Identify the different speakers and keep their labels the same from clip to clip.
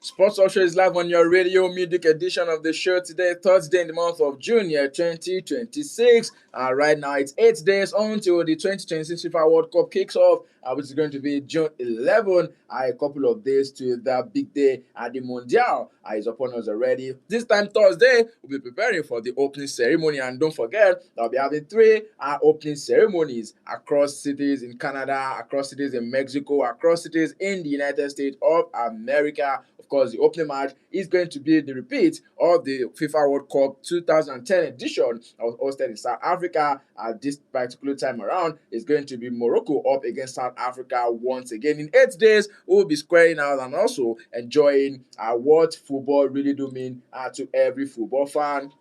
Speaker 1: Sports Social is live on your radio music edition of the show today, Thursday in the month of June, 2026. Right now, it's 8 days until the 2026 FIFA World Cup kicks off, which is going to be June 11. A couple of days to that big day at the Mondial is upon us already. This time, Thursday, we'll be preparing for the opening ceremony. And don't forget, I'll be having three opening ceremonies across cities in Canada, across cities in Mexico, across cities in the United States of America. Of course, the opening match is going to be the repeat of the FIFA World Cup 2010 edition that was hosted in South Africa. This particular time around is going to be Morocco up against South Africa once again. In 8 days, we'll be squaring out and also enjoying what football really do mean to every football fan.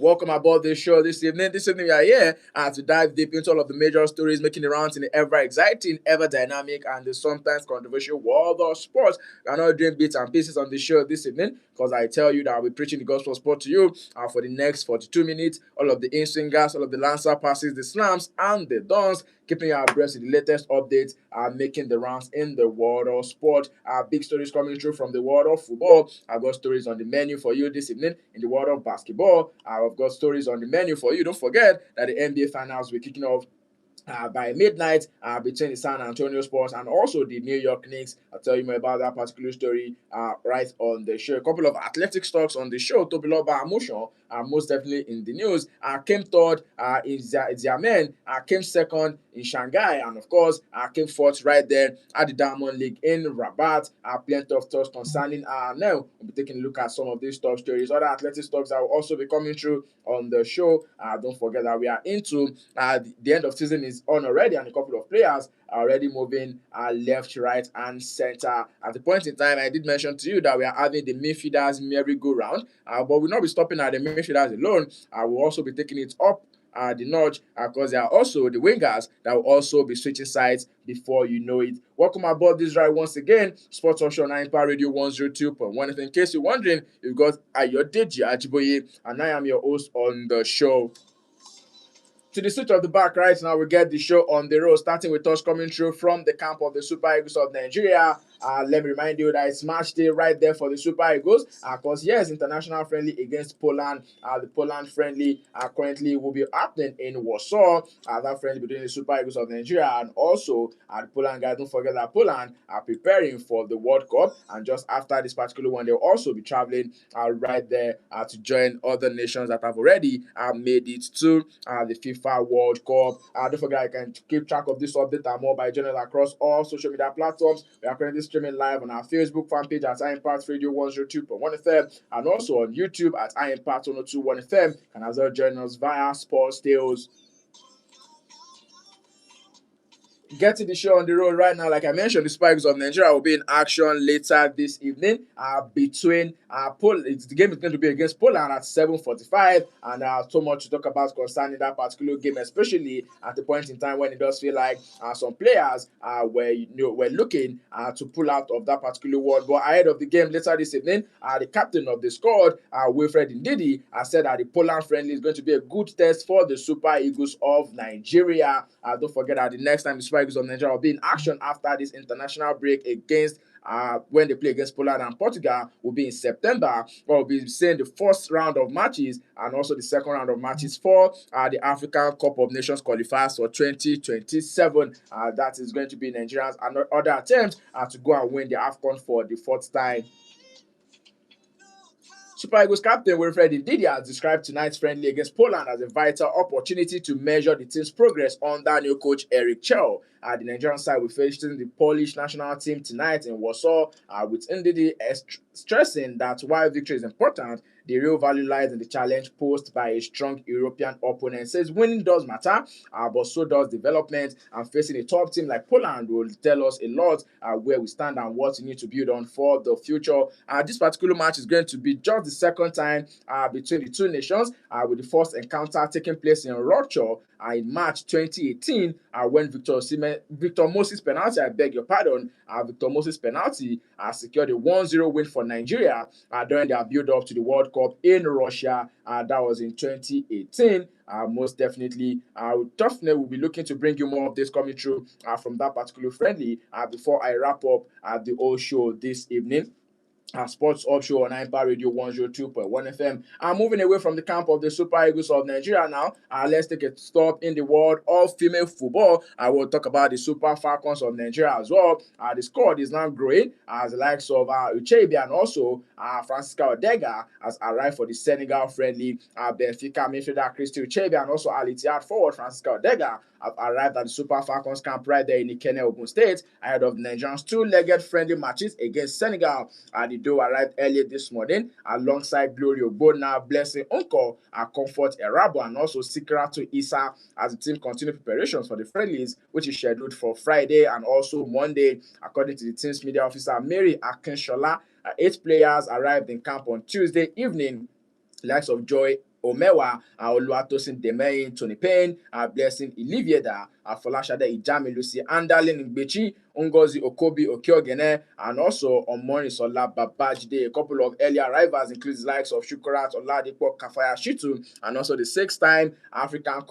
Speaker 1: Welcome aboard the show this evening. This evening we are here to dive deep into all of the major stories making the rounds in the ever exciting, ever dynamic, and the sometimes controversial world of sports. We are not doing bits and pieces on the show this evening because I tell you that I'll be preaching the gospel sport to you for the next 42 minutes. All of the in-swingers, all of the lancer passes, the slams, and the dons, keeping you abreast of the latest updates making the rounds in the world of sport. Big stories coming through from the world of football. I've got stories on the menu for you this evening in the world of basketball. I've got stories on the menu for you. Don't forget that the NBA finals will be kicking off by midnight between the San Antonio Spurs and also the New York Knicks. I'll tell you more about that particular story right on the show. A couple of athletic stocks on the show. Tobiloba Amushon, most definitely in the news, came third in Xiamen, came second in Shanghai, and of course came fourth right there at the Diamond League in Rabat. Plenty of thoughts concerning now. We'll be taking a look at some of these top stories. Other athletic stocks that will also be coming through on the show. Don't forget that we are into the end of season is on already, and a couple of players are already moving left, right, and center. At the point in time, I did mention to you that we are having the midfielders merry-go-round, but we'll not be stopping at the midfielders alone. We'll also be taking it up the notch because there are also the wingers that will also be switching sides before you know it. Welcome aboard this ride once again. Sports Social 9 Power Radio 102.1. In case you're wondering, you've got Ayodeji Ajiboye, and I am your host on the show. To the switch of the back right now, we get the show on the road, starting with us coming through from the camp of the Super Eagles of Nigeria. Let me remind you that it's match day right there for the Super Eagles. Because yes, international friendly against Poland. The Poland friendly currently will be happening in Warsaw. That friendly between the Super Eagles of Nigeria and also the Poland guys. Don't forget that Poland are preparing for the World Cup, and just after this particular one, they'll also be traveling right there to join other nations that have already made it to the FIFA World Cup. Don't forget, you can keep track of this update and more by joining us across all social media platforms. We are currently streaming live on our Facebook fan page at iImpact Radio 102.1 FM and also on YouTube at iImpact 102.1 FM. You can as well join us via Sports Tales. Getting the show on the road right now, like I mentioned, the Spikes of Nigeria will be in action later this evening between the game is going to be against Poland at 7:45, and so much to talk about concerning that particular game, especially at the point in time when it does feel like some players were looking to pull out of that particular world. But ahead of the game later this evening, the captain of the squad, Wilfred Ndidi, said that the Poland friendly is going to be a good test for the Super Eagles of Nigeria. Don't forget that the next time the Super Eagles of Nigeria will be in action after this international break against when they play against Poland and Portugal will be in September. We'll be seeing the first round of matches and also the second round of matches for the African Cup of Nations qualifiers for 2027. That is going to be Nigeria's other attempt to go and win the AFCON for the fourth time. Super Eagles captain Wilfred Ndidi has described tonight's friendly against Poland as a vital opportunity to measure the team's progress under new coach Eric Chell. The Nigerian side will face the Polish national team tonight in Warsaw, with Ndidi stressing that while victory is important, The real value lies in the challenge posed by a strong European opponent. Says winning does matter, but so does development. And facing a top team like Poland will tell us a lot where we stand and what we need to build on for the future. This particular match is going to be just the second time between the two nations, with the first encounter taking place in Rochor in March 2018, when Victor Moses penalty, I beg your pardon, Victor Moses penalty secured a 1-0 win for Nigeria during their build-up to the World Cup in Russia. That was in 2018. Most definitely, we'll be looking to bring you more of this coming through from that particular friendly before I wrap up the whole show this evening. Sports Offshore on Empire Radio 102.1 FM. I'm moving away from the camp of the Super Eagles of Nigeria now. Let's take a stop in the world of female football. I will talk about the Super Falcons of Nigeria as well. The squad is now growing as the likes of Uchebi and also Francisca Odega has arrived for the Senegal friendly. Benfica midfielder Christy Uchebi and also Al Ittihad forward Francisca Odega have arrived at the Super Falcons camp right there in Ikenne, Ogun State, ahead of Nigerians' two-legged friendly matches against Senegal. The duo arrived earlier this morning alongside Glory Ogbonna, Blessing Unko, Comfort Erabo, and also Sikratu Issa as the team continue preparations for the friendlies, which is scheduled for Friday and also Monday. According to the team's media officer, Mary Akinshola, 8 players arrived in camp on Tuesday evening. Likes of Joy Omewa, Oluwatosin Demeyin, Tony Payne, Blessing Ilivieda, Folashade Ijamilusi, Andalin Ngbechi, Ngozi Okobi Okiogene, and also Omorisola Babajide. A couple of early arrivals include the likes of Shukurat Oladipo Kafaya Shitu, and also the 6-time African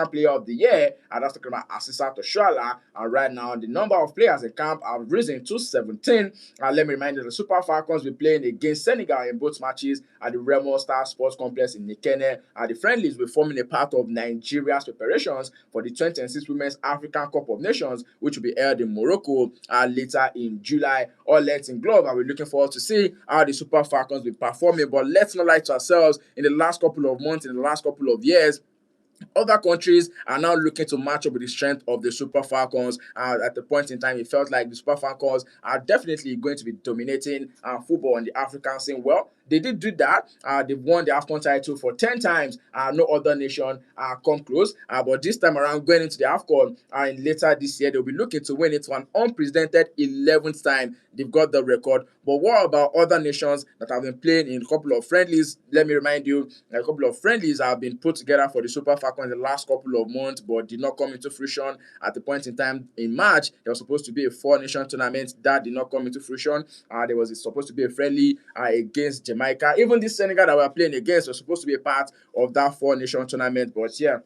Speaker 1: Player of the Year, and that's talking about Asisa Toshuala. And right now, the number of players in camp have risen to 17. Let me remind you, the Super Falcons will be playing against Senegal in both matches at the Remo Star Sports Complex in Ikenne. The friendlies will forming a part of Nigeria's preparations for the 2026 Women's African Cup of Nations, which will be held in Morocco later in July. All legs in glove, and we're looking forward to see how the Super Falcons will be performing. But let's not lie to ourselves, in the last couple of months, in the last couple of years, other countries are now looking to match up with the strength of the Super Falcons. At the point in time, it felt like the Super Falcons are definitely going to be dominating football on the African scene. Well, they did do that. They've won the AFCON title for 10 times. No other nation come close. But this time around, going into the AFCON later this year, they'll be looking to win it for an unprecedented 11th time. They've got the record. But what about other nations that have been playing in a couple of friendlies? Let me remind you, a couple of friendlies have been put together for the Super Falcons in the last couple of months, but did not come into fruition. At the point in time in March, there was supposed to be a 4-nation tournament that did not come into fruition. There was supposed to be a friendly against Jamaica. Even this Senegal that we're playing against was supposed to be a part of that 4-nation tournament, but yeah,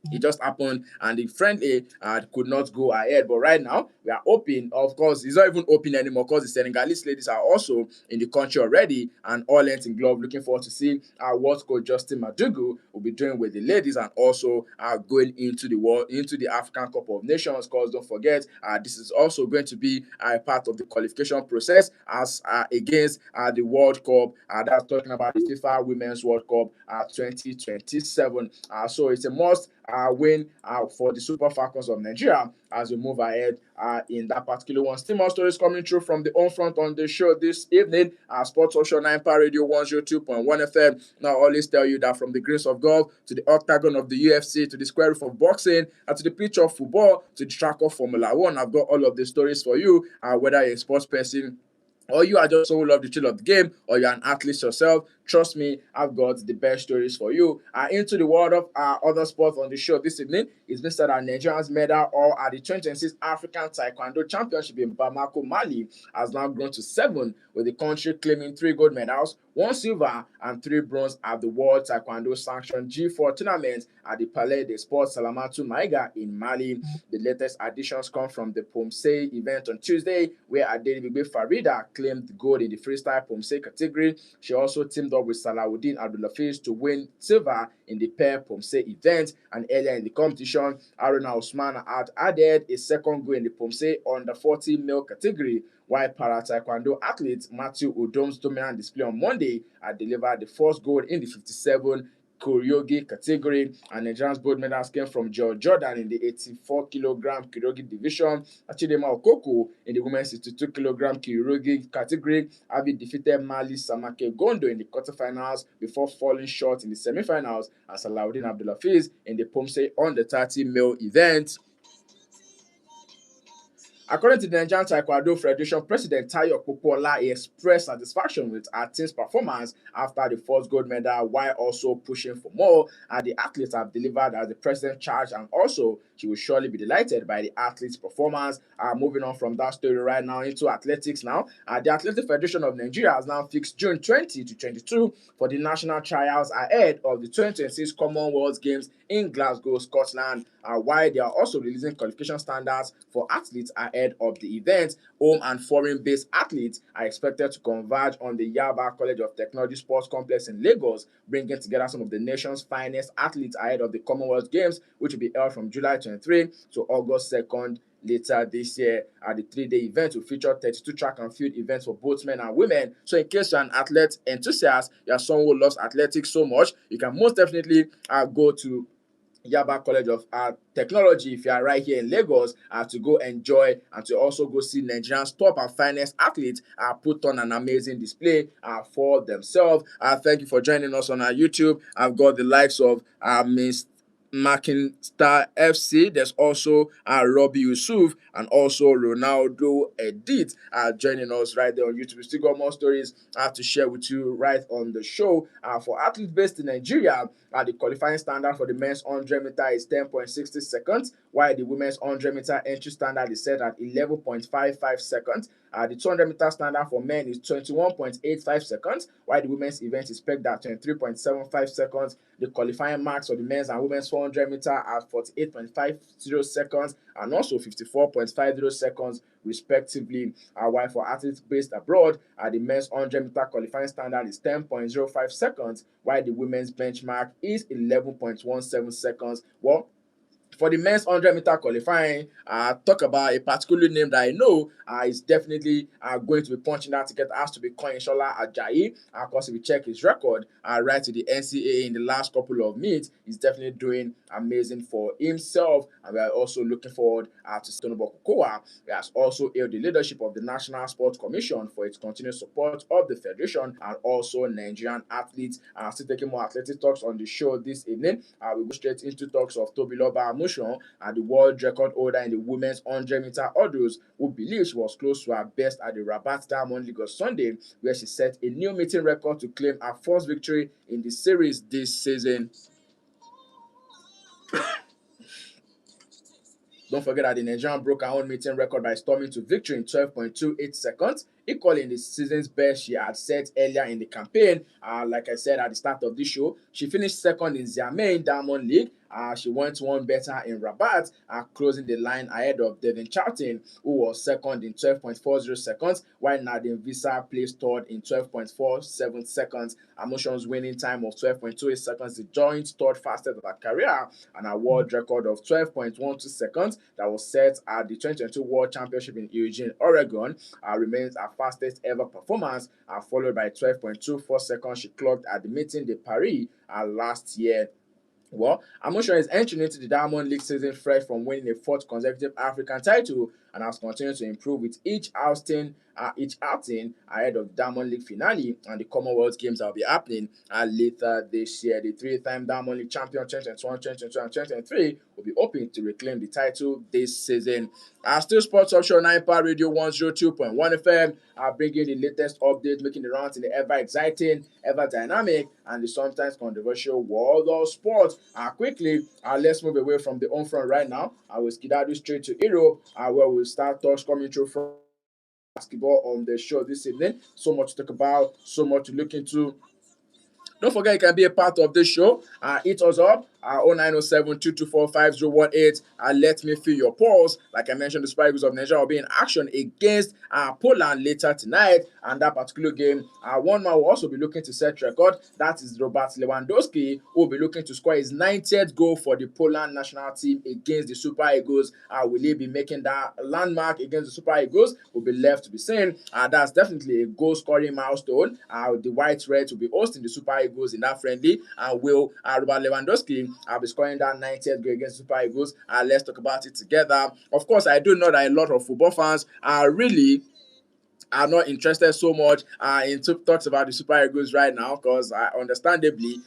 Speaker 1: it just happened and the friendly could not go ahead. But right now, we are open. Of course, it's not even open anymore because the Senegalese ladies are also in the country already and all length in glove. Looking forward to see what Coach Justin Madugu will be doing with the ladies and also going into the African Cup of Nations. Because don't forget, this is also going to be a part of the qualification process as against the World Cup. That's talking about the FIFA Women's World Cup 2027. So it's a must win for the Super Falcons of Nigeria as we move ahead in that particular one. Still more stories coming through from the home front on the show this evening. Sports Social 9 Power Radio 102.1 FM. Now, I always tell you that from the greens of golf to the octagon of the UFC to the square roof of boxing and to the pitch of football to the track of Formula One, I've got all of the stories for you, whether you're a sports person or you are just someone who love the thrill of the game, or you're an athlete yourself. Trust me, I've got the best stories for you. Into the world of other sports on the show this evening, it's been said that Nigerians medal or at the 2026 African Taekwondo Championship in Bamako, Mali, has now grown to 7, with the country claiming 3 gold medals, 1 silver, and 3 bronze at the World Taekwondo Sanctioned G4 tournament at the Palais des Sports Salamatu Maiga in Mali. The latest additions come from the Pomsei event on Tuesday, where Adelibigbe Farida claimed gold in the freestyle Pomsei category. She also teamed up with Salawuddin Abdulafiz to win silver in the pair Pomsei event. And earlier in the competition, Aruna Osman had added a second goal in the Pomsei under 40 male category, while para-taekwondo athlete Matthew Udom's dominant display on Monday had delivered the first goal in the 57 Kyrgyz category, and Nigeria's gold medals came from George Jordan in the 84-kilogram Kyrgyz division. Chidema Okoko in the women's 62-kilogram Kyrgyz category, having defeated Mali Samake Gondo in the quarterfinals before falling short in the semifinals, and Salahuddin Abdulhafiz in the Pomse under 30 male event. According to the Nigerian Taekwondo Federation President Tayo Popola, he expressed satisfaction with our team's performance after the first gold medal, while also pushing for more. The athletes have delivered as the president charged, and also she will surely be delighted by the athletes' performance. Moving on from that story right now into athletics now. The Athletic Federation of Nigeria has now fixed June 20 to 22 for the national trials ahead of the 2026 Commonwealth Games in Glasgow, Scotland, while they are also releasing qualification standards for athletes ahead of the event. Home and foreign-based athletes are expected to converge on the Yaba College of Technology Sports Complex in Lagos, bringing together some of the nation's finest athletes ahead of the Commonwealth Games, which will be held from July 23 to August 2nd later this year. The 3-day event will feature 32 track and field events for both men and women. So in case you're an athlete enthusiast, you're someone who loves athletics so much, you can most definitely go to Yaba College of Technology if you are right here in Lagos to go enjoy and to also go see Nigeria's top and finest athletes put on an amazing display for themselves. Thank you for joining us on our YouTube. I've got the likes of Miss Marking Star FC. There's also Robbie Yusuf and also Ronaldo Edit joining us right there on YouTube. We still got more stories to share with you right on the show. For athletes based in Nigeria, the qualifying standard for the men's 100 meter is 10.60 seconds, while the women's 100 meter entry standard is set at 11.55 seconds. The 200 meter standard for men is 21.85 seconds, while the women's event is pegged at 23.75 seconds. The qualifying marks for the men's and women's 400 meter are 48.50 seconds and also 54.50 seconds respectively. While for athletes based abroad, the men's 100 meter qualifying standard is 10.05 seconds, while the women's benchmark is 11.17 seconds. Well, for the men's 100 meter qualifying, talk about a particular name that I know is definitely going to be punching that ticket. Has to be Koyinshola Ajayi. Of course, if you check his record right to the NCAA in the last couple of meets, he's definitely doing amazing for himself. And we are also looking forward to Stonebwoy Kokowa. He has also hailed the leadership of the National Sports Commission for its continued support of the Federation and also Nigerian athletes. Still taking more athletic talks on the show this evening. We go straight into talks of Tobiloba Amusan, the world record holder in the women's 100 meter hurdles, who believes she was close to her best at the Rabat Diamond League on Sunday, where she set a new meeting record to claim her first victory in the series this season. Don't forget that the Nigerian broke her own meeting record by storming to victory in 12.28 seconds, equaling the season's best she had set earlier in the campaign. Like I said at the start of this show, she finished second in Xiamen Diamond League. She went one better in Rabat, closing the line ahead of Devin Charlton, who was second in 12.40 seconds, while Nadine Visa placed third in 12.47 seconds. Amusan's winning time of 12.28 seconds, the joint third fastest of her career, and a world record of 12.12 seconds that was set at the 2022 World Championship in Eugene, Oregon, remains her fastest ever performance, followed by 12.24 seconds she clocked at the Meeting de Paris last year. Well, Amusan is entering into the Diamond League season fresh from winning a fourth consecutive African title and has continued to improve with each outing ahead of the Diamond League finale and the Commonwealth Games that will be happening later this year. The three-time Diamond League champion 2021, 2022, and 2023 will be hoping to reclaim the title this season. Still Sports Talk Show 9 Power Radio 102.1 FM, bringing the latest updates, making the rounds in the ever exciting, ever dynamic, and the sometimes controversial world of sports. Quickly, let's move away from the home front right now. I will skedaddle straight to Europe, where we'll start talks coming through from basketball on the show this evening. So much to talk about, so much to look into. Don't forget you can be a part of this show. Hit us up 0907 let me feel your pulse. Like I mentioned, the Super Eagles of Nigeria will be in action against Poland later tonight, and that particular game, one man will also be looking to set record. That is Robert Lewandowski, who will be looking to score his 90th goal for the Poland national team against the Super Eagles. Will he be making that landmark against the Super Eagles? Will be left to be seen. That's definitely a goal-scoring milestone. The White Reds will be hosting the Super Eagles in that friendly, and will Robert Lewandowski be scoring that 90th goal against the Super Eagles? Let's talk about it together. Of course, I do know that a lot of football fans are not interested so much in talks about the Super Eagles right now, because understandably,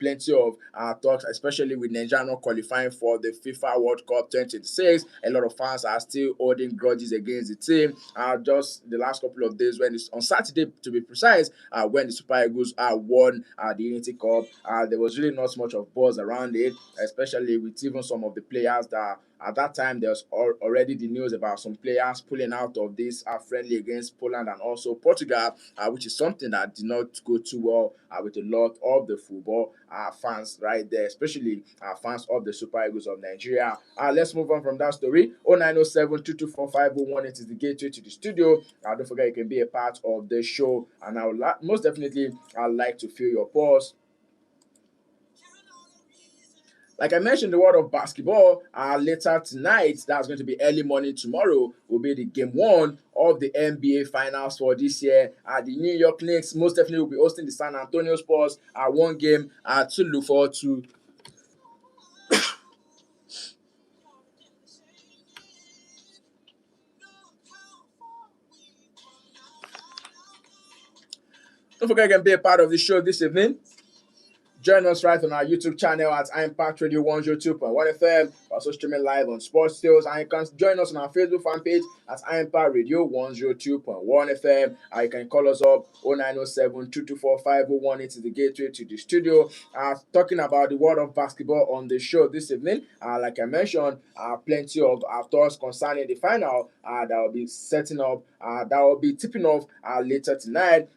Speaker 1: plenty of talks, especially with Nigeria not qualifying for the FIFA World Cup 2026. A lot of fans are still holding grudges against the team. Just the last couple of days, when it's on Saturday to be precise, when the Super Eagles won the Unity Cup, there was really not much of buzz around it, especially with even some of the players that at that time there was already the news about some players pulling out of this friendly against Poland and also Portugal, which is something that did not go too well with a lot of the football fans right there, especially fans of the Super Eagles of Nigeria. Let's move on from that story. 0907 It is the gateway to the studio. Don't forget you can be a part of the show, and I would most definitely like to feel your pulse. Like I mentioned, the world of basketball, later tonight, that's going to be early morning tomorrow, will be the game one of the NBA Finals for this year. The New York Knicks most definitely will be hosting the San Antonio Spurs. One game to look forward to. Don't forget you can be a part of the show this evening. Join us right on our YouTube channel at Impact Radio 102.1 FM. Also streaming live on Sports Tales. And you can join us on our Facebook fan page at Impact Radio 102.1 FM. You can call us up 0907 It is the gateway to the studio. Talking about the world of basketball on the show this evening. Like I mentioned, plenty of thoughts concerning the final that will be setting up, that will be tipping off later tonight.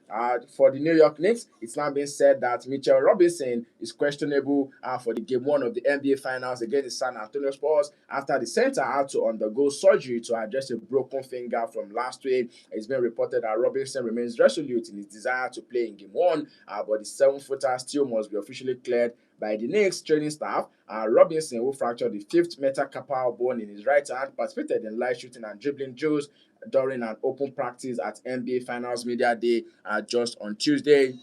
Speaker 1: For the New York Knicks, it's now been said that Mitchell Robinson is questionable for the game one of the NBA Finals against the San Antonio Spurs after the center had to undergo surgery to address a broken finger from last week. It's been reported that Robinson remains resolute in his desire to play in game one, but the 7-footer still must be officially cleared by the Knicks training staff. Robinson, who fractured the fifth metacarpal bone in his right hand, participated in live shooting and dribbling drills during an open practice at NBA Finals Media Day just on Tuesday.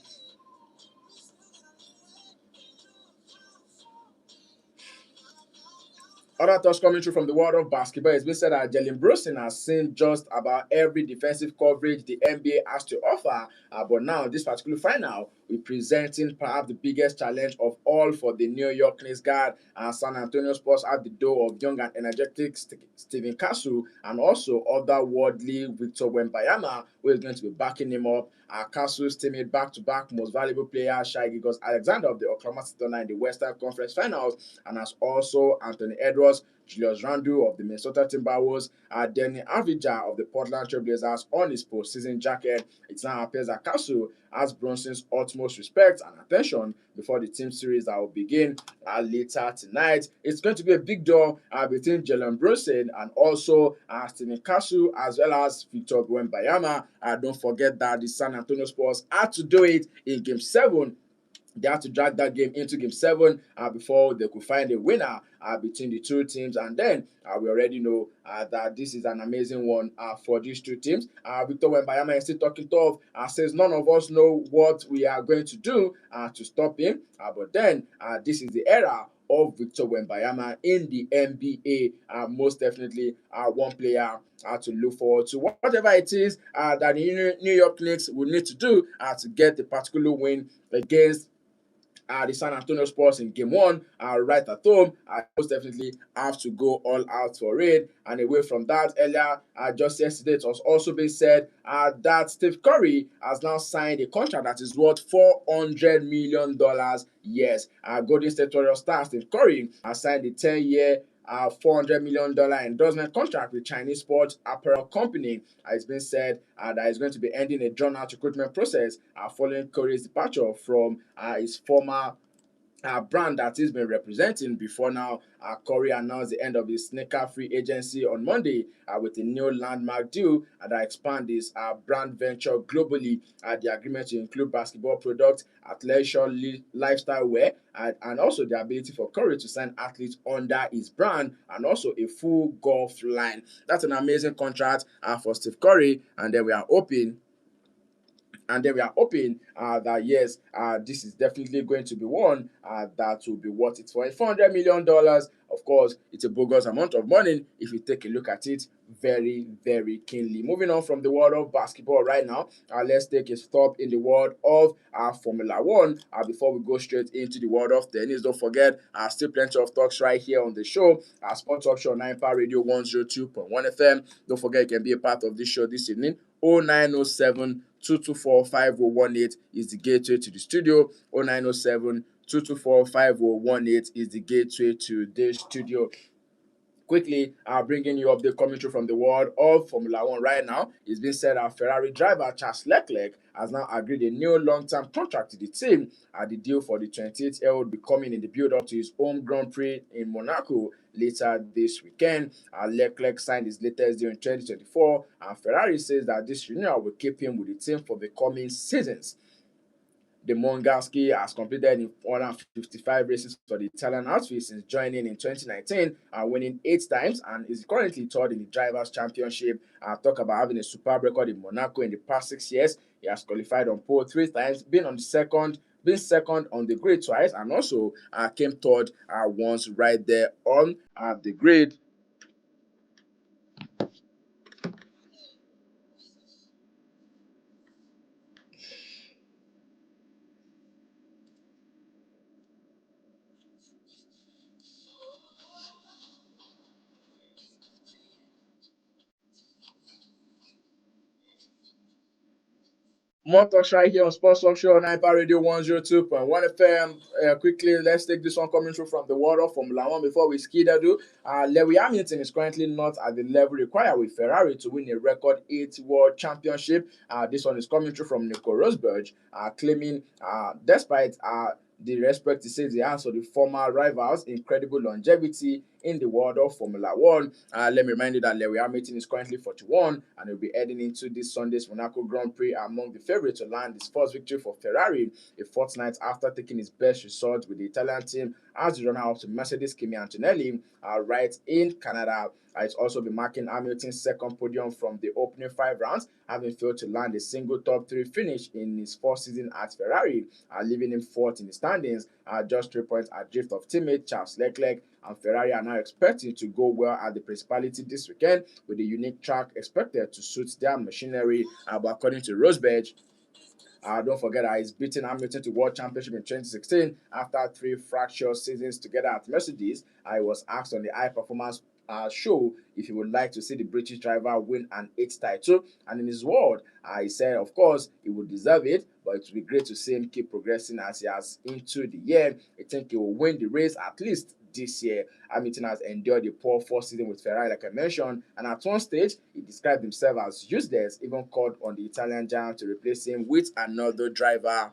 Speaker 1: Other thoughts coming through from the world of basketball, it's been said that Jalen Brunson has seen just about every defensive coverage the NBA has to offer. But now, this particular final, we're presenting perhaps the biggest challenge of all for the New York Knicks guard. San Antonio Spurs have the duo of young and energetic Stephen Castle and also otherworldly Victor Wembanyama, who is going to be backing him up. Castle's teammate back-to-back most valuable player, Shai Gilgeous-Alexander of the Oklahoma City Thunder in the Western Conference Finals, and as also Anthony Edwards, Julius Randle of the Minnesota Timberwolves, Danny Avdija of the Portland Trail Blazers on his postseason jacket. It now appears that Castle has Brunson's utmost respect and attention before the team series that will begin later tonight. It's going to be a big duel between Jalen Brunson and also Stephen Castle, as well as Victor Wembanyama. Don't forget that the San Antonio Spurs had to do it in Game 7. They had to drag that game into Game 7 before they could find a winner between the two teams. And then we already know that this is an amazing one for these two teams. Victor Wembanyama is still talking tough. Says none of us know what we are going to do to stop him. But then this is the era of Victor Wembanyama in the NBA. Most definitely one player to look forward to. Whatever it is that the New York Knicks will need to do to get the particular win against the San Antonio Spurs in game one, right at home. I most definitely have to go all out for it. And away from that, earlier, just yesterday, it was also being said that Steph Curry has now signed a contract that is worth $400 million. Yes, Golden State Warriors star Steph Curry has signed a 10-year $400 million endorsement contract with Chinese sports apparel company. It's been said that it's going to be ending a drawn-out recruitment process following Curry's departure from his former brand that he's been representing before now. Corey announced the end of his sneaker free agency on Monday with a new landmark deal that expand his brand venture globally. The agreement to include basketball products, athleisure, lifestyle wear, and also the ability for Corey to sign athletes under his brand and also a full golf line. That's an amazing contract for Steve Curry, and then we are hoping that yes, this is definitely going to be one that will be worth it for $400 million. Of course, it's a bogus amount of money if you take a look at it very, very keenly. Moving on from the world of basketball right now, let's take a stop in the world of Formula One before we go straight into the world of tennis. Don't forget, still plenty of talks right here on the show. Sports Talk Show 9 Power Radio 102.1 FM. Don't forget, you can be a part of this show this evening. 0907 224 5018 is the gateway to the studio. 0907 224 5018 is the gateway to the studio. Quickly, bringing you up the commentary from the world of Formula One right now. It's been said that Ferrari driver Charles Leclerc has now agreed a new long-term contract to the team. The deal for the 28-year-old will be coming in the build-up to his home Grand Prix in Monaco later this weekend. Leclerc signed his latest deal in 2024, and Ferrari says that this renewal will keep him with the team for the coming seasons. The Monegasque has completed 155 races for the Italian outfit since joining in 2019 and winning 8 times, and is currently third in the Drivers' Championship. Talk about having a superb record in Monaco in the past 6 years. He has qualified on pole 3 times, been second on the grid twice, and also came third once right there on the grid. More talks right here on Sports Talk Show, Nipa Radio 102.1 FM. Quickly, let's take this one coming through from the world of Formula One before we skidadoo. Lewis Hamilton is currently not at the level required with Ferrari to win a record 8 World Championship. This one is coming through from Nico Rosberg, claiming despite the respect he says he has for the former rivals, incredible longevity in the world of Formula One. Let me remind you that Lewis Hamilton is currently 41 and will be heading into this Sunday's Monaco Grand Prix among the favourites to land his first victory for Ferrari a fortnight after taking his best result with the Italian team as the runner-up to Mercedes Kimi Antonelli right in Canada. It's also been marking Hamilton's second podium from the opening 5 rounds, having failed to land a single top 3 finish in his first season at Ferrari, leaving him fourth in the standings, just 3 points adrift of teammate Charles Leclerc. And Ferrari are now expecting to go well at the Principality this weekend, with a unique track expected to suit their machinery. But according to Rosberg, don't forget that he's beaten Hamilton to World Championship in 2016 after 3 fractious seasons together at Mercedes. I was asked on the High Performance show if he would like to see the British driver win an 8th title, and in his word, he said of course he would deserve it, but it would be great to see him keep progressing as he has into the year. I think he will win the race at least this year. Hamilton has endured a poor first season with Ferrari, like I mentioned, and at one stage he described himself as useless, even called on the Italian giant to replace him with another driver.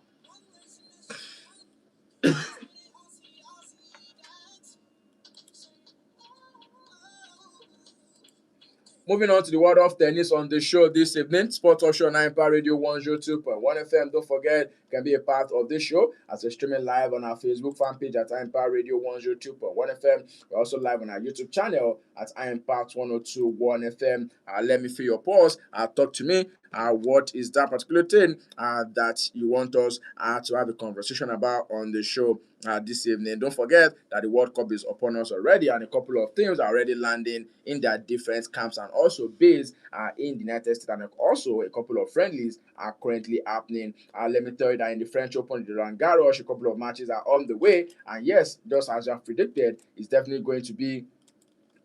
Speaker 1: Moving on to the world of tennis on the show this evening, Sports Talk Show 9 Power Radio 102.1 FM. Don't forget, you can be a part of this show as we're streaming live on our Facebook fan page at Power Radio 102.1 FM. We're also live on our YouTube channel at Impact 102.1 FM. Let me feel your pulse. Talk to me. What is that particular thing that you want us to have a conversation about on the show this evening? Don't forget that the World Cup is upon us already, and a couple of teams are already landing in their different camps and also based in the United States, and also a couple of friendlies are currently happening. Let me tell you that in the French Open, the Roland Garros, a couple of matches are on the way, and yes, just as you have predicted, it's definitely going to be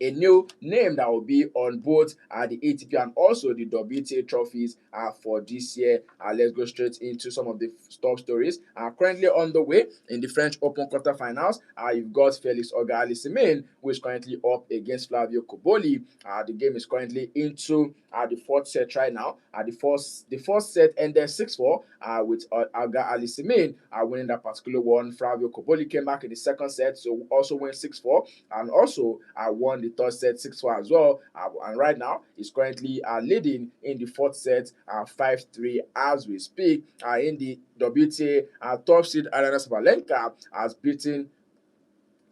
Speaker 1: a new name that will be on both the ATP and also the WTA trophies for this year. Let's go straight into some of the top stories currently on the way. In the French Open quarterfinals, you've got Felix Auger-Aliassime, who is currently up against Flavio Cobolli. The game is currently into the 4th set right now. The first set ended 6-4, with Alga Ali Simin winning that particular one. Flavio Koboli came back in the second set, so also went 6-4, and also won the third set 6-4 as well. And right now, he's currently leading in the fourth set 5-3 as we speak. In the WTA, top seed Arena Sabalenka has beaten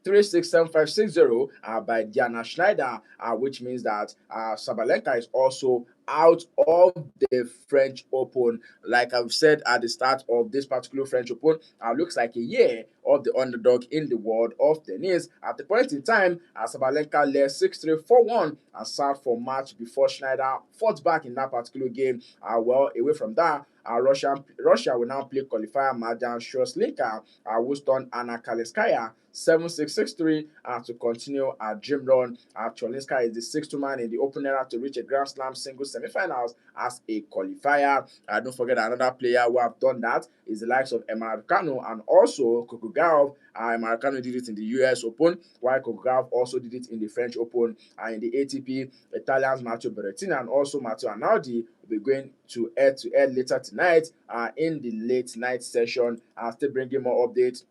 Speaker 1: 367560 by Diana Schneider, which means that Sabalenka is also out of the French Open. Like I've said at the start of this particular French Open, looks like a year of the underdog in the world of tennis. At the point in time, Sabalenka led 6-3, 4-1 and sat for match before Schneider fought back in that particular game. Well, away from that, Russia will now play qualifier Marjan Shurslinka, who stunned Anna Kalinskaya 7-6, 6-3 to continue a dream run. Cholinska is the sixth woman in the Open era to reach a Grand Slam singles semifinals as a qualifier. Don't forget another player who have done that is the likes of Emma Raducanu and also Coco Gauff. Emma Raducanu did it in the US Open, while Coco Gauff also did it in the French Open. In the ATP, Italians Matteo Berrettini and also Matteo Arnaldi will be going to head later tonight in the late night session. Still bringing more updates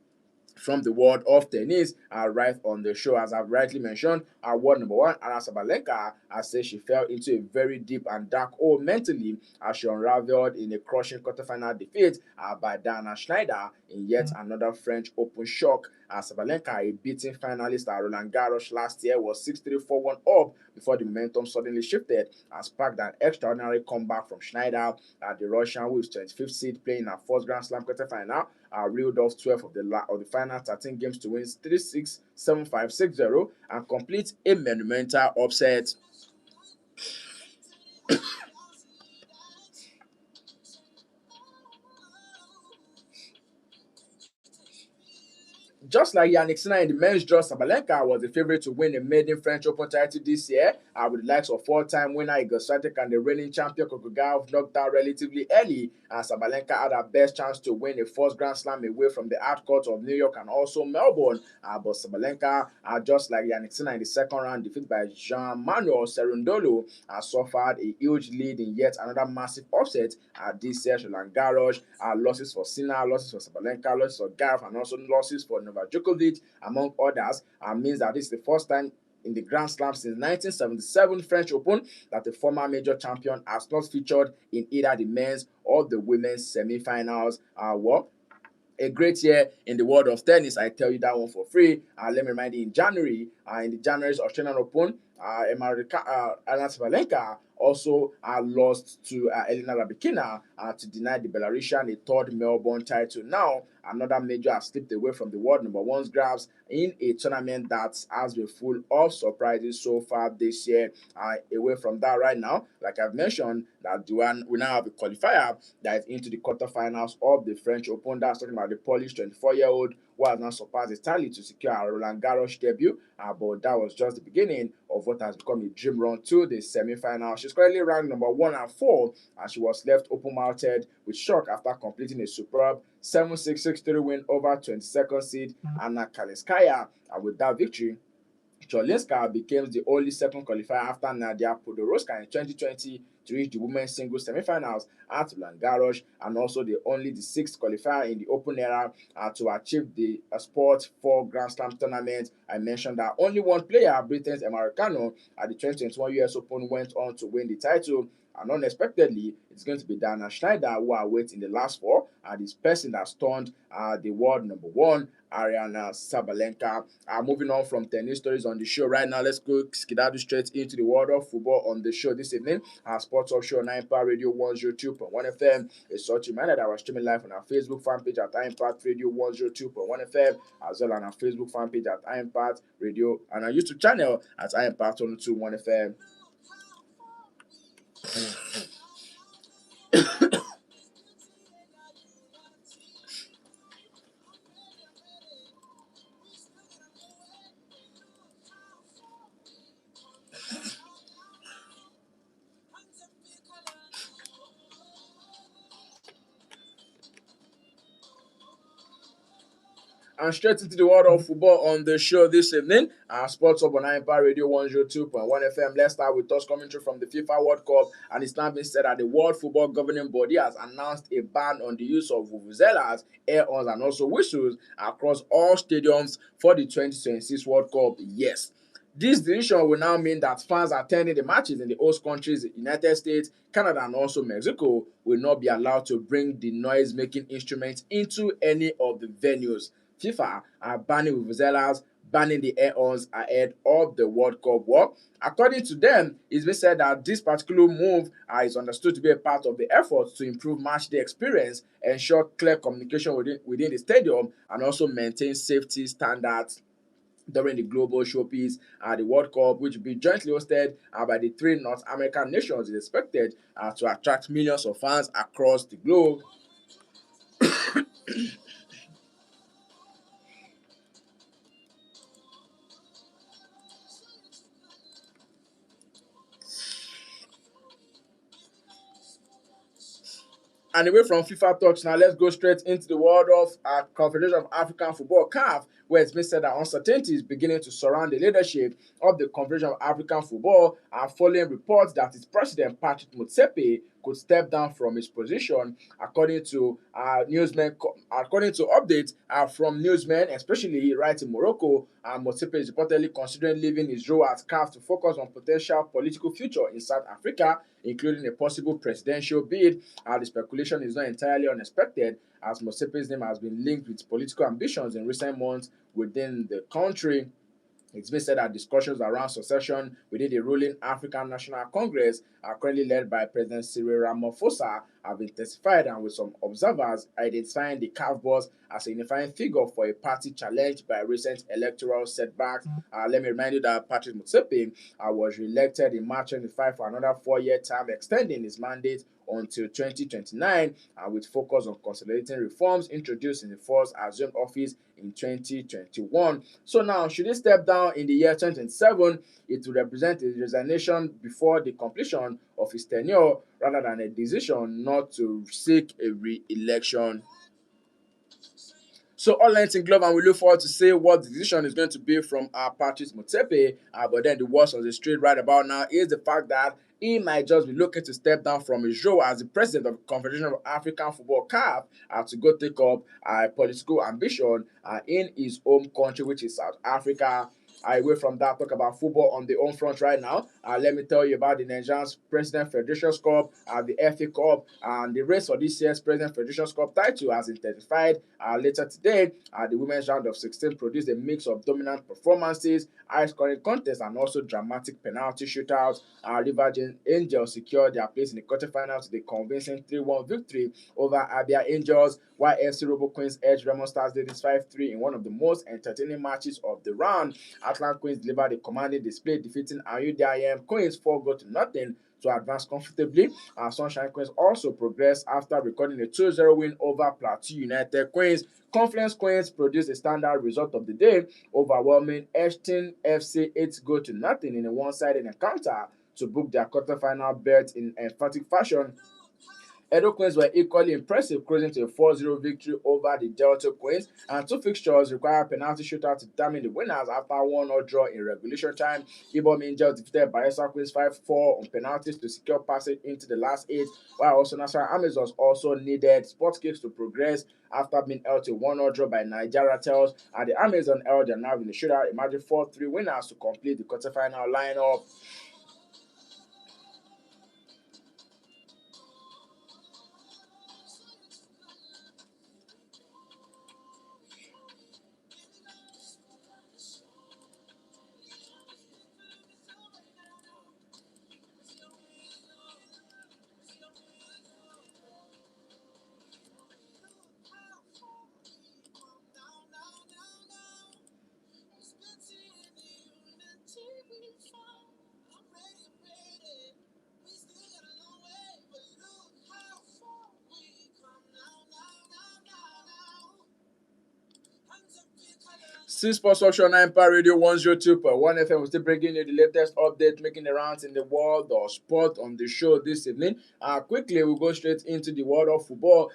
Speaker 1: from the world of tennis right on the show. As I've rightly mentioned, our world number one, Anna Sabalenka, said she fell into a very deep and dark hole mentally as she unraveled in a crushing quarterfinal defeat by Diana Schneider in yet another French Open shock. Sabalenka, a beating finalist at Roland Garros last year, was 6-3, 4-1 up before the momentum suddenly shifted and sparked an extraordinary comeback from Schneider. The Russian, who is 25th seed, playing her first Grand Slam quarterfinal, reeled off 12 of the final 13 games to win 3-6, 7-5, 6-0 and complete a monumental upset. Just like Yannick Sinner in the men's draw, Sabalenka was the favorite to win the maiden French Open title this year, with the likes of four-time winner Igor Swiatek and the reigning champion Coco Gauff knocked out relatively early. Sabalenka had her best chance to win a first Grand Slam away from the hard court of New York and also Melbourne. But Sabalenka, just like Yannick Sinner in the second round, defeated by Jean-Manuel Cerundolo, suffered a huge lead in yet another massive upset at this year's Roland Garros. Losses for Sinner, losses for Sabalenka, losses for Gauff, and also losses for Novak Djokovic, among others, means that this is the first time in the Grand Slam since 1977 French Open that the former major champion has not featured in either the men's or the women's semi-finals. Well, a great year in the world of tennis. I tell you that one for free. Let me remind you, in the January's Australian Open, Anna Sabalenka also lost to Elena Rybakina to deny the Belarusian a third Melbourne title. Now, another major has slipped away from the world number one's grabs in a tournament that has been full of surprises so far this year. Away from that right now, like I've mentioned, that we now have a qualifier that is into the quarterfinals of the French Open. That's talking about the Polish 24-year-old who has now surpassed the tally to secure a Roland Garros debut. But that was just the beginning of what has become a dream run to the semi-final. She's currently ranked number 1 and 4, and she was left open-mouthed with shock after completing a superb 7-6, 6-3 win over 22nd seed Anna Kalinskaya. And with that victory, Cholinska became the only second qualifier after Nadia Podoroska in 2020 to reach the women's singles semifinals at Roland Garros, and also the sixth qualifier in the Open era to achieve the Sport 4 Grand Slam tournament. I mentioned that only one player, Britain's Emma Raducanu, at the 2021 US Open went on to win the title. And unexpectedly, it's going to be Diana Schneider who awaits in the last four, and this person that stunned the world number one, Ariana Sabalenka. Moving on from tennis stories on the show right now, let's go skedaddle straight into the world of football on the show this evening. Sports Talk Show on Impact Radio 102.1 FM. It's such a reminder that we're streaming live on our Facebook fan page at Impact Radio 102.1 FM, as well as on our Facebook fan page at Impact Radio and our YouTube channel at Impact 102.1 FM. And straight into the world of football on the show this evening. Sports Hub on Empire Radio 102.1 FM. Let's start with us coming through from the FIFA World Cup. And it's now been said that the World Football Governing Body has announced a ban on the use of vuvuzelas, air horns, and also whistles across all stadiums for the 2026 World Cup. Yes. This decision will now mean that fans attending the matches in the host countries, United States, Canada, and also Mexico, will not be allowed to bring the noise-making instruments into any of the venues. FIFA are banning vuvuzelas, banning the air horns ahead of the World Cup war. According to them, it's been said that this particular move is understood to be a part of the effort to improve matchday experience, ensure clear communication within the stadium, and also maintain safety standards during the global showpiece the World Cup, which will be jointly hosted by the three North American nations, is expected to attract millions of fans across the globe. And away from FIFA talks now, let's go straight into the world of Confederation of African Football, CAF, where it's been said that uncertainty is beginning to surround the leadership of the Confederation of African Football, following reports that its president, Patrick Motsepe, could step down from his position, according to newsmen. According to updates from newsmen, especially right in Morocco, Motsepe is reportedly considering leaving his role at CAF to focus on potential political future in South Africa, including a possible presidential bid. The speculation is not entirely unexpected, as Motsepe's name has been linked with political ambitions in recent months within the country. It's been said that discussions around succession within the ruling African National Congress are currently led by President Cyril Ramaphosa have intensified, and with some observers identifying the CAF boss as a unifying figure for a party challenged by recent electoral setbacks. Let me remind you that Patrick Motsepe was re-elected in March 25 for another 4-year term, extending his mandate until 2029, with focus on consolidating reforms introduced in the first assumed office in 2021. So now, should he step down in the year 2027, it will represent a resignation before the completion of his tenure rather than a decision not to seek a re-election. So all length in glove, and we look forward to see what the decision is going to be from Patrice Motsepe. But then the worst of the street right about now is the fact that he might just be looking to step down from his role as the president of the Confederation of African Football, CAF, to go take up political ambition in his home country, which is South Africa. Away from that, talk about football on the home front right now. Let me tell you about the Nigerian President Federations Cup, the FA Cup, and the race for this year's President Federations Cup title has intensified. Later today, the women's round of 16 produced a mix of dominant performances, high-scoring contests, and also dramatic penalty shootouts. River Angels secured their place in the quarterfinals with a convincing 3-1 victory over Abia Angels, while FC Robo Queens edged Remo Stars Ladies 5-3 in one of the most entertaining matches of the round. Atlant Queens delivered a commanding display, defeating Ayudim Queens 4-0 to advance comfortably. Sunshine Queens also progressed after recording a 2-0 win over Plateau United Queens. Confluence Queens produced a standard result of the day, overwhelming Ashton FC 8-0 in a one-sided encounter to book their quarterfinal berth in emphatic fashion. Edo Queens were equally impressive, cruising to a 4-0 victory over the Delta Queens, and two fixtures require penalty shootout to determine the winners after 1-0 draw in regulation time. Ibom Angels defeated Bayelsa Queens 5-4 on penalties to secure passage into the last 8, while also National Amazons also needed sport kicks to progress after being held to 1-0 draw by Nigeria Tels, and the Amazon held their nerve in the shootout, emerging 4-3 winners to complete the quarterfinal lineup. Six Sports Social 9 Empire Radio 102.1 FM. We're still bringing you the latest update, making the rounds in the world of sport on the show this evening. Quickly, we'll go straight into the world of football.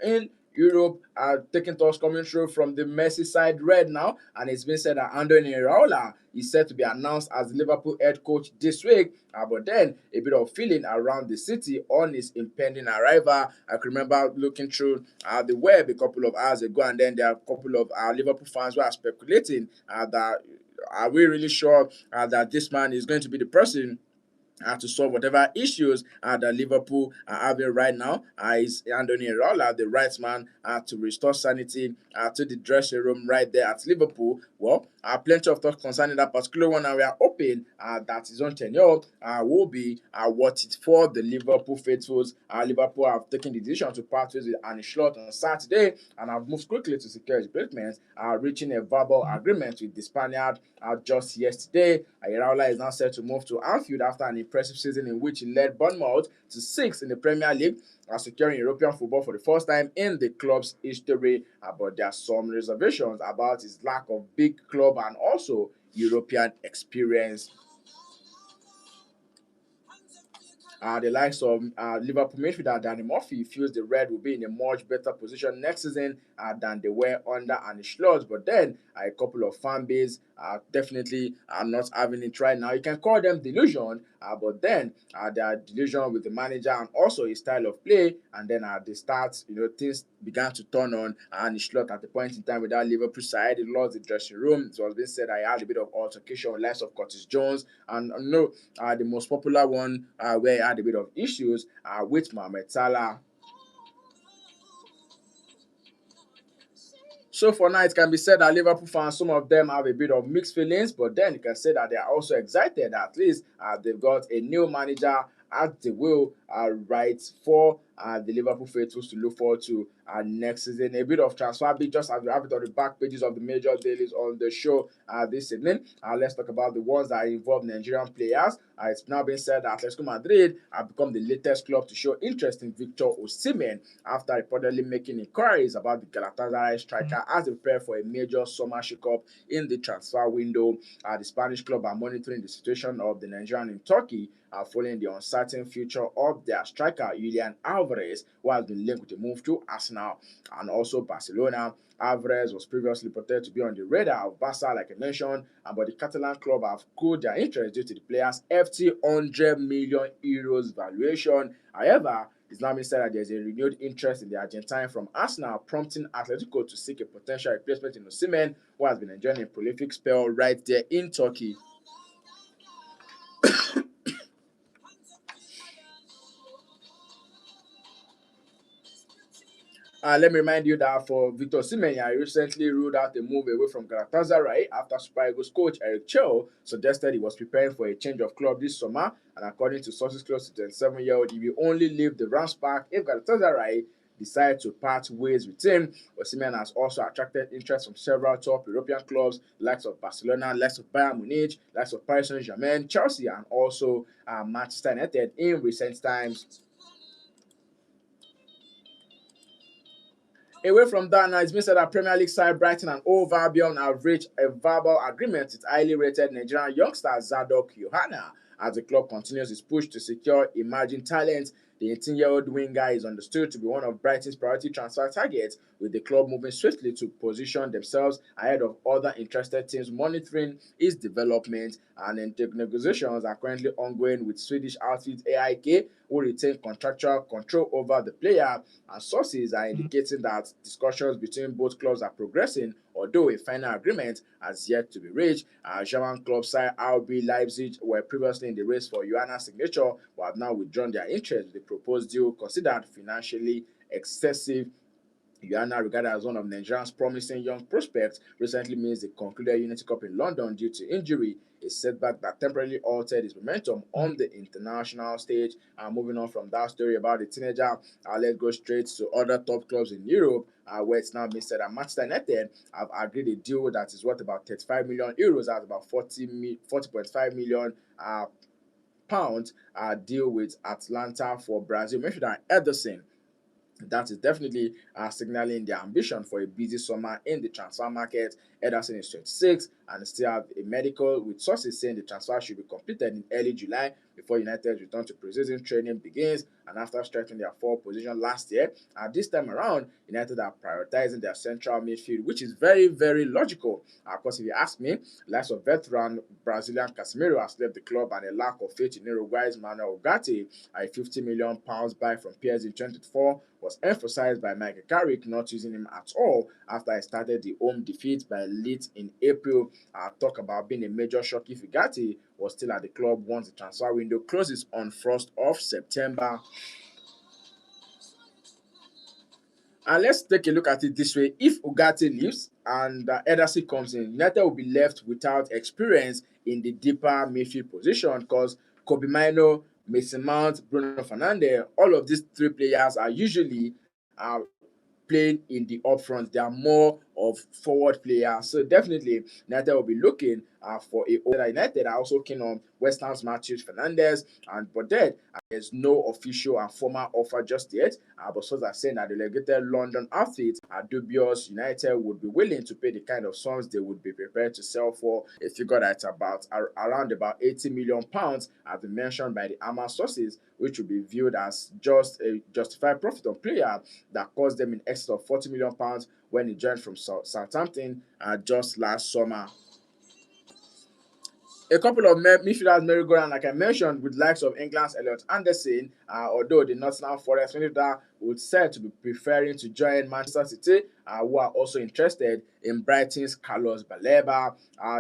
Speaker 1: In Europe are taking talks coming through from the Merseyside Red now, and it's been said that Andoni Iraola is set to be announced as the Liverpool head coach this week. But then a bit of feeling around the city on his impending arrival. I can remember looking through the web a couple of hours ago, and then there are a couple of Liverpool fans who are speculating that are we really sure that this man is going to be the person to solve whatever issues that Liverpool are having right now. Is Andoni Iraola the right man to restore sanity to the dressing room right there at Liverpool? Well, plenty of talk concerning that particular one, and we are hoping that his own tenure will be what it for the Liverpool faithfuls. Liverpool have taken the decision to part ways with Arne Slot on Saturday and have moved quickly to secure his placement, reaching a verbal agreement with the Spaniard just yesterday. Iraola is now set to move to Anfield after an impressive season in which he led Bournemouth to 6th in the Premier League, securing European football for the first time in the club's history. But there are some reservations about his lack of big club and also European experience. The likes of Liverpool midfielder Danny Murphy feels the Red will be in a much better position next season than they were under Arne Slot. But then a couple of fan base definitely are not having it right now. You can call them delusion, but then they are delusion with the manager and also his style of play. And then at the start, things began to turn on Arne Slot at the point in time with that Liverpool side. He lost the dressing room. It was being said I had a bit of altercation with likes of Curtis Jones and the most popular one where he had a bit of issues with Mohamed Salah. So for now, it can be said that Liverpool fans, some of them have a bit of mixed feelings, but then you can say that they are also excited. At least they've got a new manager at the wheel right for the Liverpool faithfuls to look forward to next season. A bit of transfer bit, just as we have it on the back pages of the major dailies on the show this evening. Let's talk about the ones that involve Nigerian players. It's now been said that Atletico Madrid have become the latest club to show interest in Victor Osimhen after reportedly making inquiries about the Galatasaray striker as they prepare for a major summer shakeup in the transfer window. The Spanish club are monitoring the situation of the Nigerian in Turkey following the uncertain future of their striker Julian Alvarez, who has been linked with a move to Arsenal and also Barcelona. Alvarez was previously reported to be on the radar of Barca, like I mentioned, but the Catalan club have cooled their interest due to the player's hefty €100 million valuation. However, it's now been said that there's a renewed interest in the Argentine from Arsenal, prompting Atletico to seek a potential replacement in Osimhen, who has been enjoying a prolific spell right there in Turkey. Let me remind you that for Victor Osimhen, he recently ruled out a move away from Galatasaray after Super Eagles coach Eric Chell suggested he was preparing for a change of club this summer. And according to sources close to the 27-year-old, he will only leave the Rams Park if Galatasaray decide to part ways with him. Osimhen has also attracted interest from several top European clubs, likes of Barcelona, likes of Bayern Munich, likes of Paris Saint-Germain, Chelsea, and also Manchester United in recent times. Away from that, now it's been said that Premier League side Brighton and Hove Albion have reached a verbal agreement with highly rated Nigerian youngster Zadok Yohana as the club continues its push to secure emerging talent. The 18-year-old winger is understood to be one of Brighton's priority transfer targets, with the club moving swiftly to position themselves ahead of other interested teams monitoring his development. And negotiations are currently ongoing with Swedish outfit AIK, who retain contractual control over the player, and sources are indicating that discussions between both clubs are progressing, although a final agreement has yet to be reached. German club side RB Leipzig were previously in the race for Johanna's signature, but have now withdrawn their interest with the proposed deal considered financially excessive. Johanna, regarded as one of Nigeria's promising young prospects, recently missed the concluded Unity Cup in London due to injury, a setback that temporarily altered his momentum on the international stage. Moving on from that story about the teenager, let's go straight to other top clubs in Europe, where it's now been said that Manchester United have agreed a deal that is worth about €35 million, that's about 40.5 million pounds, deal with Atlanta for Brazil midfielder Ederson. That is definitely signaling their ambition for a busy summer in the transfer market. Ederson is 26 and still have a medical, with sources saying the transfer should be completed in early July before United's return to preseason training begins. and after strengthening their forward position last year, this time around, United are prioritizing their central midfield, which is very, very logical. Of course, if you ask me, the likes of veteran Brazilian Casemiro has left the club, and a lack of faith in Uruguay's Manuel Ugarte, a £50 million buy from PSG in 2024, was emphasized by Michael Carrick not using him at all after he started the home defeat by Leeds in April. Talk about being a major shock if Ugarte was still at the club once the transfer window closes on 1st of September. And let's take a look at it this way. If Ugarte leaves and Ederson comes in, United will be left without experience in the deeper midfield position because Kobe Mino, Mason Mount, Bruno Fernandes, all of these three players are usually uh, playing in the upfront. They are more of forward players. So definitely United will be looking for a United are also keen on West Ham's Matheus Fernandes, and but then there's no official and formal offer just yet. But sources are saying that the delegated London outfit are dubious. United would be willing to pay the kind of sums they would be prepared to sell for. A figure that's around about £80 million, as been mentioned by the Ama sources, which will be viewed as just a justified profit on player that cost them in excess of £40 million when he joined from Southampton just last summer. A couple of midfielders merry-go-round, like I mentioned, with likes of England's Elliot Anderson, although the Nottingham Forest midfielder would said to be preferring to join Manchester City, who are also interested in Brighton's Carlos Baleba.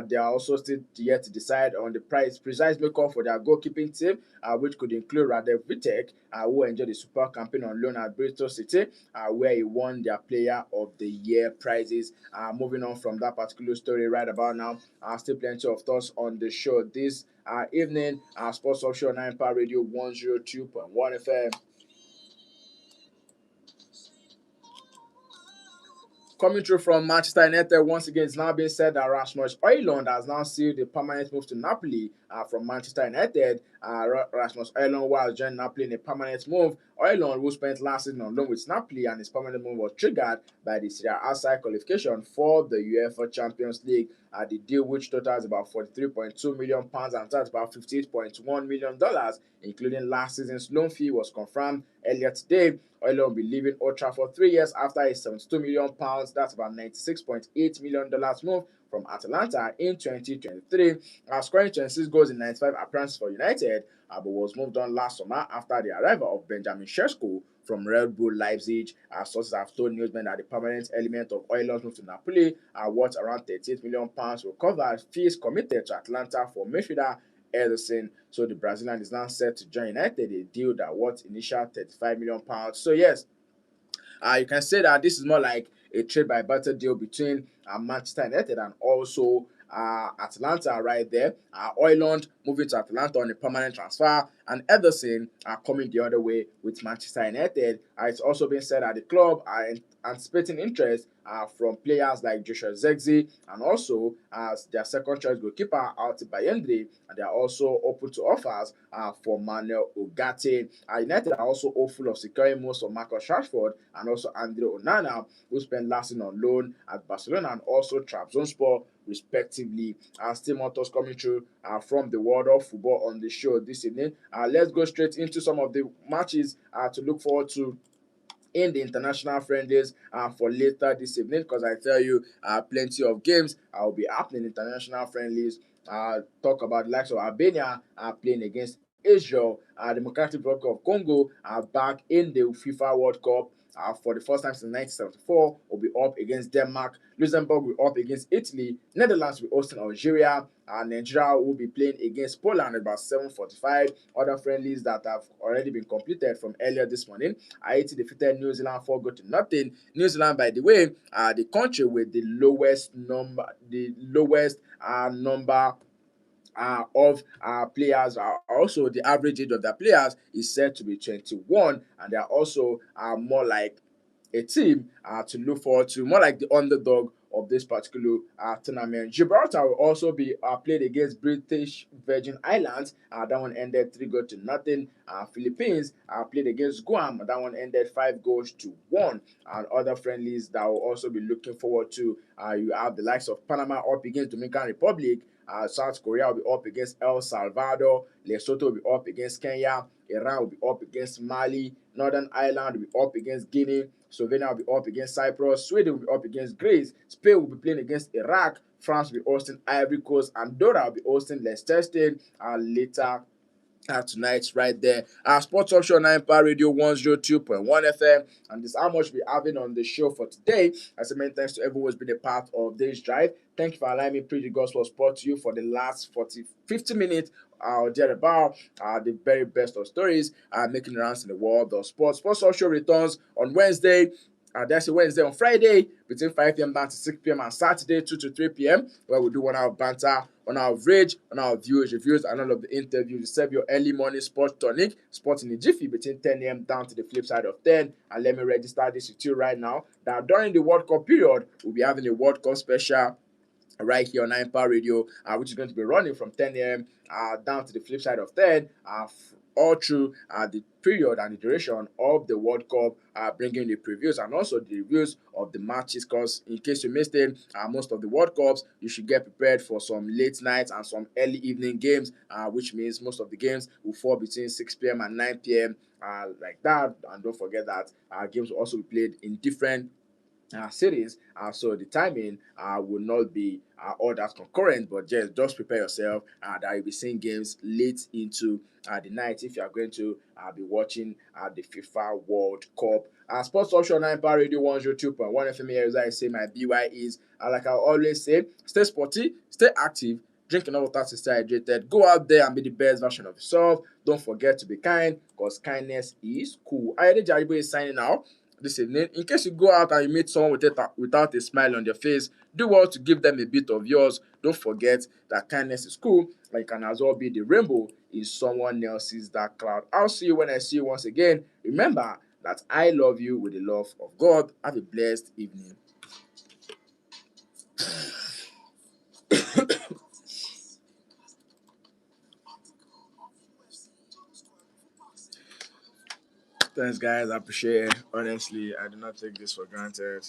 Speaker 1: They are also still yet to decide on the precise makeup for their goalkeeping team, which could include Radev Vitek, who enjoyed the super campaign on loan at Bristol City, where he won their Player of the Year prizes. Moving on from that particular story right about now, still plenty of thoughts on the show this evening. Sports Offshore 9 Power Radio 102.1 FM. Coming through from Manchester United, once again, it's now being said that Rasmus Højlund has now sealed a permanent move to Napoli from Manchester United. Rasmus Højlund was joining Napoli in a permanent move. Højlund, who spent last season on loan with Napoli, and his permanent move was triggered by the Serie A side qualification for the UEFA Champions League. The deal, which totals about £43.2 million and that's about $58.1 million, including last season's loan fee, was confirmed earlier today. Højlund will be leaving Old Trafford 3 years after a £72 million, that's about $96.8 million move from Atalanta in 2023. Scoring 26 goals in 95 appearances for United, but was moved on last summer after the arrival of Benjamin Sesko from Red Bull Leipzig. Sources have told newsmen that the permanent element of Højlund's move to Napoli, worth around £38 million, will cover fees committed to Atlanta for midfielder Ederson. So the Brazilian is now set to join United, a deal that worth initial £35 million. So yes, you can say that this is more like a trade by barter deal between Manchester United and also Atlanta right there. Højlund moving to Atlanta on a permanent transfer, and Ederson coming the other way with Manchester United. It's also been said that the club are anticipating interest from players like Joshua Zirkzee and also their second choice goalkeeper Altay Bayindre, and they are also open to offers for Manuel Ugarte. United are also hopeful of securing most of Marcus Rashford and also Andre Onana, who spent last season on loan at Barcelona and also Trabzonspor respectively. Still more thoughts coming through from the world of football on the show this evening. Let's go straight into some of the matches to look forward to in the international friendlies for later this evening, because I tell you plenty of games will be happening in international friendlies. Talk about the likes of Albania playing against Israel. Democratic Republic of Congo are back in the FIFA World Cup for the first time since 1974, will be up against Denmark. Luxembourg will be up against Italy. Netherlands will be hosting Algeria. Nigeria will be playing against Poland at about 7:45. Other friendlies that have already been completed from earlier this morning. Haiti defeated New Zealand 4-0. New Zealand, by the way, the country with the lowest number of players. Also, the average age of the players is said to be 21, and they are also more like a team to look forward to, more like the underdog of this particular tournament. Gibraltar will also be played against British Virgin Islands. That one ended 3-0. Philippines played against Guam. That one ended 5-1. And other friendlies that will also be looking forward to, you have the likes of Panama up against Dominican Republic. South Korea will be up against El Salvador. Lesotho will be up against Kenya. Iran will be up against Mali, Northern Ireland will be up against Guinea, Slovenia will be up against Cyprus, Sweden will be up against Greece, Spain will be playing against Iraq, France will be hosting Ivory Coast, Andorra will be hosting Liechtenstein, and later tonight right there. Sports Option 9 Power Radio 102.1 FM. And this is how much we're having on the show for today. As a many thanks to everyone who's been a part of this drive. Thank you for allowing me to preach the gospel of sport to you for the last 50 minutes or thereabout. The very best of stories making rounds in the world of sports. Sports Option returns on Wednesday. That's a Wednesday. On Friday between 5 p.m. down to 6 p.m. and Saturday 2 to 3 p.m. where we do 1 hour banter, 1 hour of rage, 1 hour of viewers, reviews, and all of the interviews. You serve your early morning sports tonic, sports in the jiffy between 10 a.m. down to the flip side of 10. And let me register this with you right now that during the World Cup period, we'll be having a World Cup special right here on 9 Power Radio, which is going to be running from 10 a.m. Down to the flip side of 10, all through the period and the duration of the World Cup, bringing the previews and also the reviews of the matches. Because in case you missed it, most of the World Cups, you should get prepared for some late nights and some early evening games, which means most of the games will fall between 6 p.m. and 9 p.m. Like that. And don't forget that games will also be played in different cities, so the timing will not be all that concurrent, but just prepare yourself that you'll be seeing games late into the night if you are going to be watching the FIFA World Cup. Sports Option 9 Power Radio 102.1 FM here, as I say, my BY is, like I always say, stay sporty, stay active, drink enough water to stay hydrated, go out there and be the best version of yourself. Don't forget to be kind, because kindness is cool. Ayode Jaribo is signing out this evening. In case you go out and you meet someone without a smile on their face, do well to give them a bit of yours. Don't forget that kindness is cool, and you can as well be the rainbow in someone else's dark cloud. I'll see you when I see you once again. Remember that I love you with the love of God. Have a blessed evening. Thanks, guys. I appreciate it. Honestly, I do not take this for granted.